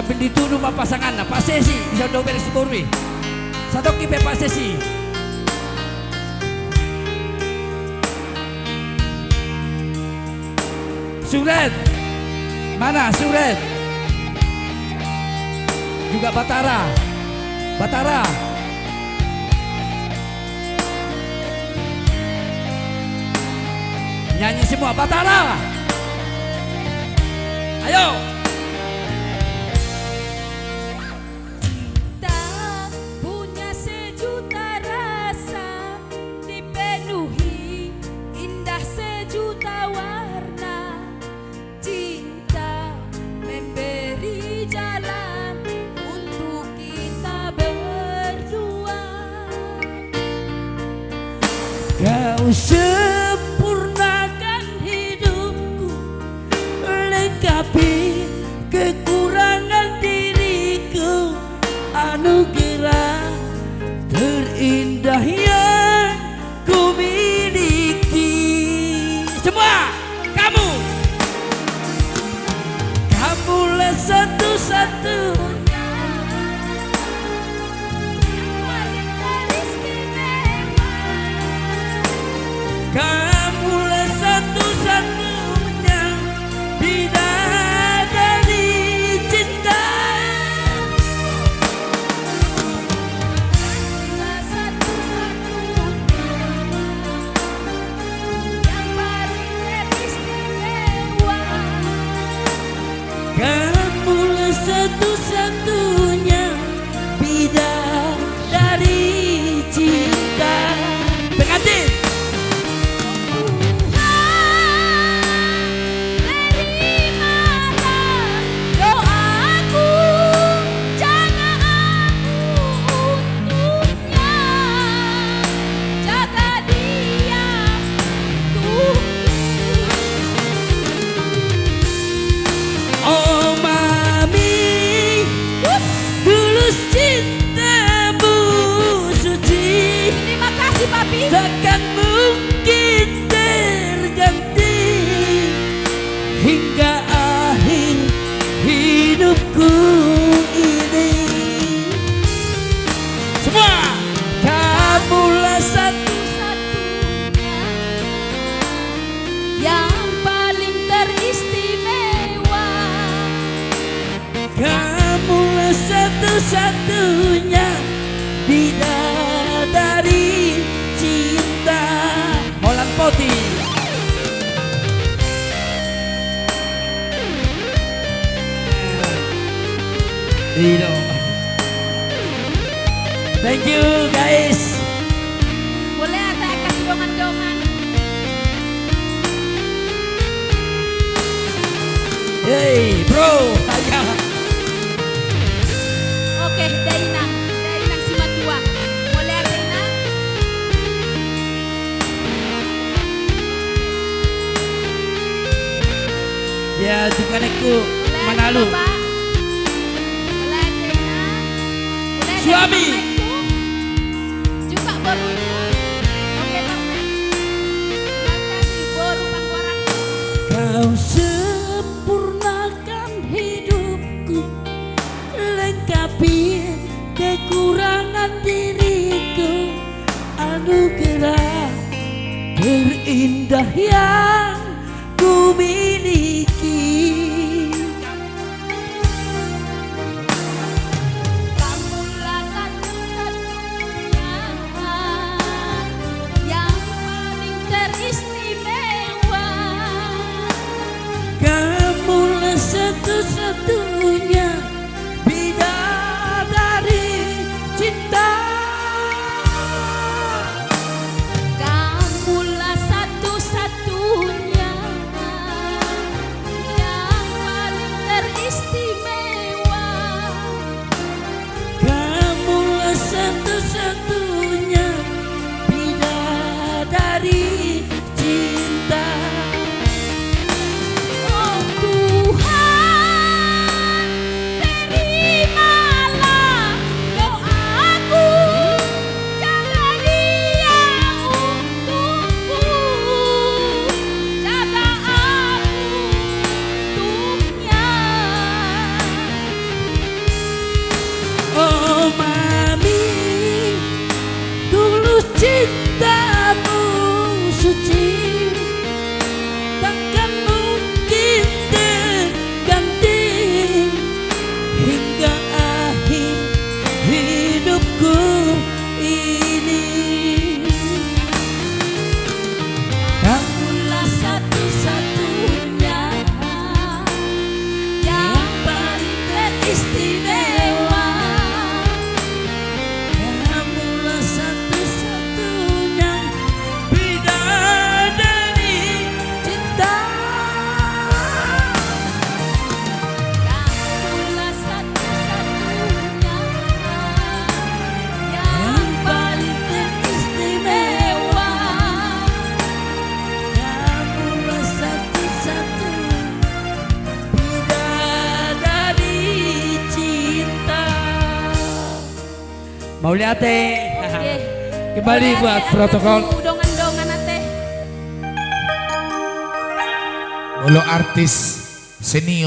sambil dituduh sama pasangan. Nah, Pak Sesi bisa udah beres borwi. Satu kipe Pak Sesi. Suret. Mana Suret? Juga Batara. Batara. Nyanyi semua Batara. Ayo. Cinta punya sejuta rasa, dipenuhi indah sejuta warna. Cinta memberi jalan untuk kita berdua. Kau sempurnakan hidupku, lengkapi kekurangan diriku, anugerah terindah yang ku miliki. Semua kamu, kamulah satu-satunya Yang paling teristimewa. kamulah satu-satunya bidadari cinta. Kamulah satu-satunya yang paling teristimewa. Kamulah satu-satunya bidadari cinta. Pengantin. Terimalah doaku, jaga aku untuknya, jaga dia Oh mami, tulus cintamu suci, Terima kasih papi. takkan mungkin terganti hingga akhir hidupku ini. Semua, kamulah Satu-satunya yang paling teristimewa. kamulah satu-satunya bidadari cinta. Holland Poti. Thank you guys. Boleh saya kasih dongan-dongan? Hey bro, ayo. Oke, Dainang Simatua. Boleh Dainang? Ya dengan aku Boleh Manalu. Bapak? Boleh Dainang? Boleh Suami. Dainang juga boruku. Oke Bapak. Terima kasih boru panggoran. Kau sempurnakan hidupku, lengkapi kekurangan diriku, anugerah terindah yang ku miliki. Kamulah satu-satunya yang paling teristimewa. Kamulah satu-satunya bidadari cinta. Kamulah satu-satunya yang Mau lihat teh. Oke. Kembali Boleh, buat Ate, protokol. ate, udongan-dongan ate. Mulu artis senior